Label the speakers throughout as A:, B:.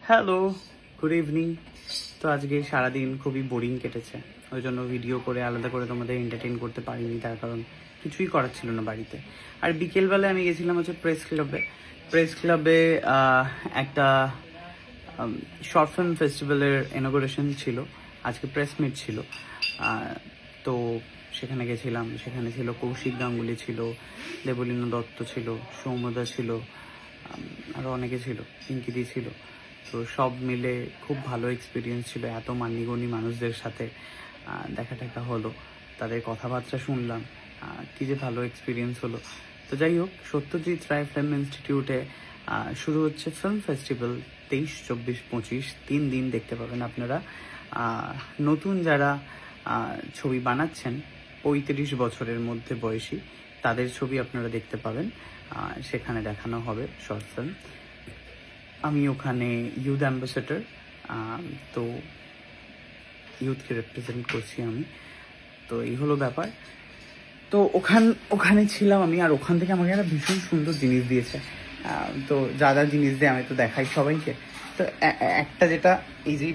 A: Hello, good evening. তো আজকে সারাদিন খুবই বোরিং কেটেছে, ওই জন্য ভিডিও করে আলাদা করে তোমাদের এন্টারটেইন করতে পারিনি, তার কারণ কিছুই করার ছিল না বাড়িতে। আর বিকেলবেলায় আমি গেছিলাম হচ্ছে প্রেস ক্লাবে একটা শর্ট ফিল্ম ফেস্টিভ্যালের ইনঅগুরেশন ছিল, আজকে প্রেস মিট ছিল। তো সেখানে গেছিলাম, সেখানে ছিল কৌশিক গাঙ্গুলি ছিল, দেবলীনা দত্ত ছিল, সৌম্যদা ছিল, আরও অনেকে ছিল, পিঙ্কিদি ছিল। তো সব মিলে খুব ভালো এক্সপিরিয়েন্স ছিল, এত মান্যগণ্য মানুষদের সাথে দেখা হলো, তাদের কথাবার্তা শুনলাম, কী যে ভালো এক্সপিরিয়েন্স হলো। তো যাই হোক, সত্যজিৎ রায় ফিল্ম ইনস্টিটিউটে শুরু হচ্ছে ফিল্ম ফেস্টিভ্যাল 23, 24, 25 3 দিন দেখতে পাবেন আপনারা। নতুন যারা ছবি বানাচ্ছেন 35 বছরের মধ্যে বয়সী, তাদের ছবি আপনারা দেখতে পাবেন, সেখানে দেখানো হবে শর্ট ফিল্ম। আমি ওখানে ইউথ অ্যাম্বাসেডর, তো ইউথকে রিপ্রেজেন্ট করছি আমি। তো এই হলো ব্যাপার। তো ওখানে ছিলাম আমি, আর ওখান থেকে আমাকে একটা ভীষণ সুন্দর জিনিস দিয়েছে। তো যা যা জিনিস দিয়ে আমি তো দেখাই সবাইকে। তো একটা যেটা, এই যে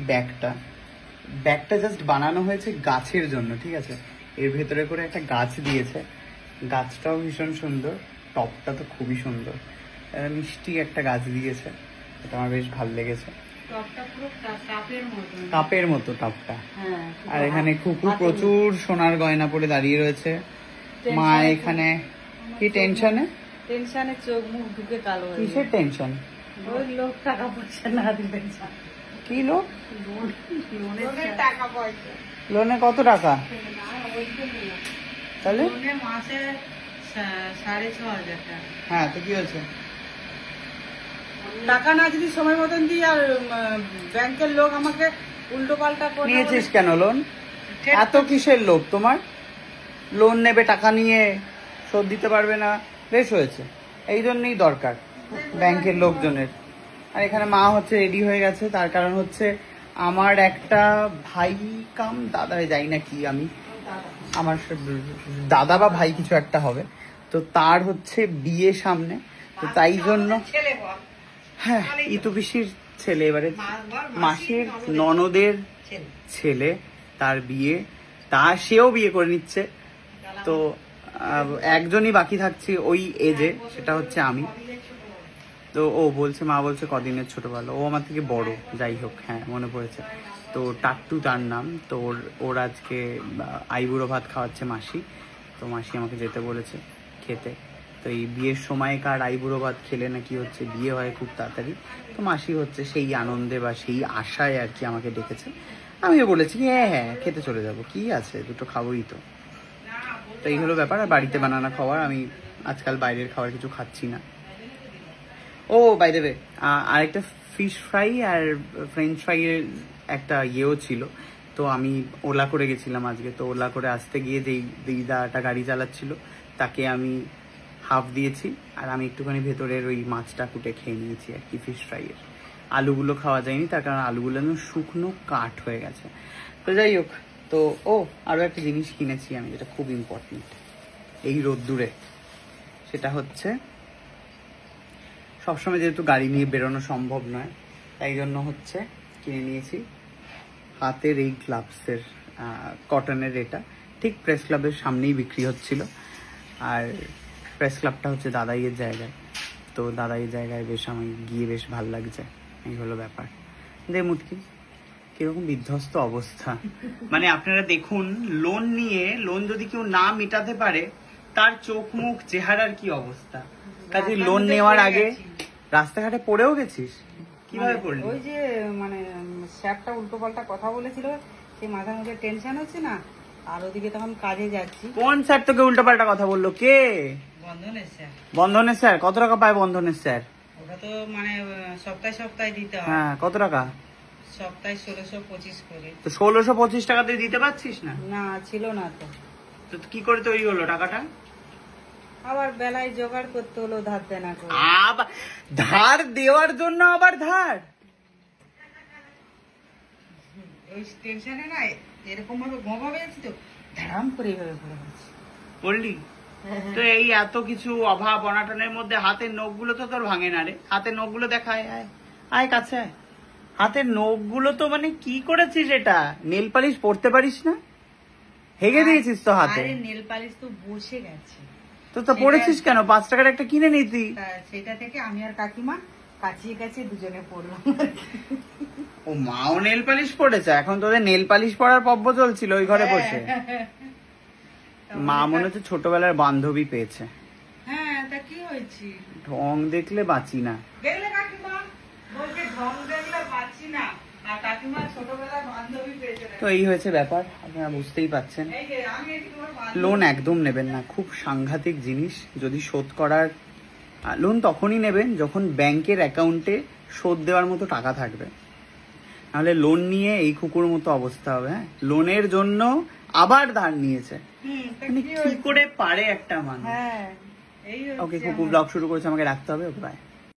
A: ব্যাগটা জাস্ট বানানো হয়েছে গাছের জন্য, ঠিক আছে? এর ভেতরে করে একটা গাছ দিয়েছে, গাছটাও ভীষণ সুন্দর, টপটা তো খুবই সুন্দর, মিষ্টি একটা গাছ দিয়েছে, এটা আমার বেশ ভালো লেগেছে। কাপের মতো টপটা। আর এখানে খুকু প্রচুর সোনার গয়না পরে দাঁড়িয়ে রয়েছে। মা এখানে কি টেনশনে চোখ মুখ ঢুকে কালো। কিসের টেনশন? ওই লোক টাকা পয়সা না দিবেন। কি লোক? লোনে কত টাকা? তাহলে মাসে 6,500 টাকা। হ্যাঁ, তো কি হয়েছে? টাকা না যদি সময় মতন দিই, আর ব্যাংকের লোক আমাকে উল্টো পাল্টা করে। নিয়েছিস কেন লোন? এত কিসের লোভ তোমার? লোন নেবে, টাকা নিয়ে শোধ দিতে পারবে না, বেশ হয়েছে। এই জন্যই দরকার ব্যাংকের লোকজনের। আর এখানে মা হচ্ছে রেডি হয়ে গেছে, তার কারণ হচ্ছে আমার একটা ভাই কাম দাদা, যাই না কি, আমি আমার দাদা বা ভাই কিছু একটা হবে, তো তার হচ্ছে বিয়ে সামনে, তো তাই জন্য। হ্যাঁ, ইতু পিসির ছেলে, এবারে মাসির ননদের ছেলে, তার বিয়ে, সেও বিয়ে করে নিচ্ছে। তো একজনই বাকি থাকছি ওই এজে, সেটা হচ্ছে আমি। তো মা বলছে কদিনের ছোটবেলা, ও আমার থেকে বড়, যাই হোক, হ্যাঁ মনে পড়েছে। তো টাট্টু তার নাম। তো ওর আজকে আইবুড়ো ভাত খাওয়াচ্ছে মাসি, তো মাসি আমাকে যেতে বলেছে খেতে। তো এই বিয়ের সময়কার আইবুড়ো ভাত খেলে নাকি হচ্ছে বিয়ে হয় খুব তাড়াতাড়ি। তো মাসি হচ্ছে সেই আনন্দে বা সেই আশায় আর কি আমাকে ডেকেছে। আমিও বলেছি হ্যাঁ খেতে চলে যাব, কি আছে, দুটো খাবোই তো। তো এই হলো ব্যাপার। আর বাড়িতে বানানো খাবার, আমি আজকাল বাইরের খাবার কিছু খাচ্ছি না। বাই দ্য ওয়ে, আরেকটা ফিশ ফ্রাই আর ফ্রেঞ্চ ফ্রাই এর একটা ইয়েও ছিল। তো আমি ওলা করে গেছিলাম আজকে, তো ওলা করে আসতে গিয়ে যেই দিদাটা গাড়ি চালাচ্ছিল, তাকে আমি হাফ দিয়েছি, আর আমি একটুখানি ভেতরের ওই মাছটা কুটে খেয়ে নিয়েছি আর কি, ফিশ ফ্রাই এর। আলুগুলো খাওয়া যায়নি, তার কারণ আলুগুলো শুকনো কাঠ হয়ে গেছে। তো যাই হোক, তো আরও একটা জিনিস কিনেছি আমি, যেটা খুব ইম্পর্টেন্ট এই রোদ্দুরে, সেটা হচ্ছে সবসময় যেহেতু গাড়ি নিয়ে বেরোনো সম্ভব নয়, তাই জন্য হচ্ছে কিনে নিয়েছি হাতের এই গ্লাভসের কটনের। এটা ঠিক প্রেস ক্লাবের সামনেই বিক্রি হচ্ছিল, আর প্রেস ক্লাবটা হচ্ছে দাদাইয়ের জায়গায়। তো দাদাইয়ের জায়গায় বেশ আমি গিয়ে বেশ ভাল লাগছে, এই হলো ব্যাপার। মুটকি কিরকম বিধ্বস্ত অবস্থা, মানে আপনারা দেখুন, লোন যদি কেউ না মেটাতে পারে, তার চোখ মুখ চেহারার কি অবস্থা। কাজে লোন নেওয়ার আগে রাস্তাঘাটে পড়েও গেছিস? কিভাবে পড়লি?
B: ওই যে মানে স্যারটা উল্টো পাল্টা কথা বলেছিল, সেই মাথার মধ্যে টেনশন হচ্ছে না, আর ওদিকে তখন কাজে যাচ্ছি।
A: কোন স্যার তোকে উল্টো পাল্টা কথা বললো? কে? বন্ধনের স্যার। কত টাকা পায় বন্ধনের স্যার?
B: ওটা তো মানে সপ্তাহে দিতে হয়।
A: হ্যাঁ, কত টাকা?
B: সপ্তাহে 1625 করে।
A: তো 1625 টাকা তুই দিতে পারছিস না?
B: না, ছিল না তো।
A: তো কি করে তৈরি হলো টাকাটা?
B: আবার বেলায় জোগাড় করতে হলো ধার দেনা করে।
A: ধার দেওয়ার জন্য আবার ধার?
B: ওই টেনশনে না, এরকম ভাবে ঘুমাবে যাচ্ছি তো, ধারাম করে এইভাবে পড়ে গেছি।
A: পড়লি? তো এই এত কিছু অভাব অনাটনের মধ্যে হাতের নখগুলো তো তোর ভাঙে না রে? হাতের নখগুলো দেখায়, আয় কাছে আয়। হাতের নখগুলো তো মানে কি করেছিস এটা? নেল পালিশ পরতে পারিস না? হেগে দিয়েছিস তো হাতে।
B: আরে নেল পালিশ তো বসে গেছে।
A: তো পড়েছিস কেন? 5 টাকার একটা কিনে নিতি।
B: সেটা থেকে আমি আর কাকিমা কাচিয়ে কাচিয়ে দুজনে পড়লাম।
A: ও মাও নেল পালিশ পড়েছে? এখন তোদের নেল পালিশ পরার পব্য চলছিল ওই ঘরে বসে। মা মনে হচ্ছে ছোটবেলার বান্ধবী পেয়েছে।
B: হ্যাঁ, তা কি হয়েছে?
A: ঢং দেখলে বাঁচি না।
B: দেখলে কাকিমা বলছে ঢং দেখলে বাঁচি না, আর কাকিমা ছোটবেলার বান্ধবী পেয়েছে।
A: তো এই হয়েছে ব্যাপার, আপনারা বুঝতেই পাচ্ছেন।
B: এই যে আমি এটি তোমার বান্ধবী।
A: লোন একদম নেবেন না, খুব সাংঘাতিক জিনিস। যদি শোধ করার লোন তখনই নেবেন যখন ব্যাংকের অ্যাকাউন্টে শোধ দেওয়ার মতো টাকা থাকবে, নাহলে লোন নিয়ে এই কুকুর মতো অবস্থা হবে। হ্যাঁ, লোনের জন্য আবার ধার নিয়েছে। মানে কি করে পারে একটা মানুষ?
B: হ্যাঁ, এই
A: ওকে, কুকুর ব্লগ শুরু করেছে, আমাকে রাখতে হবে। ওকে, বাই।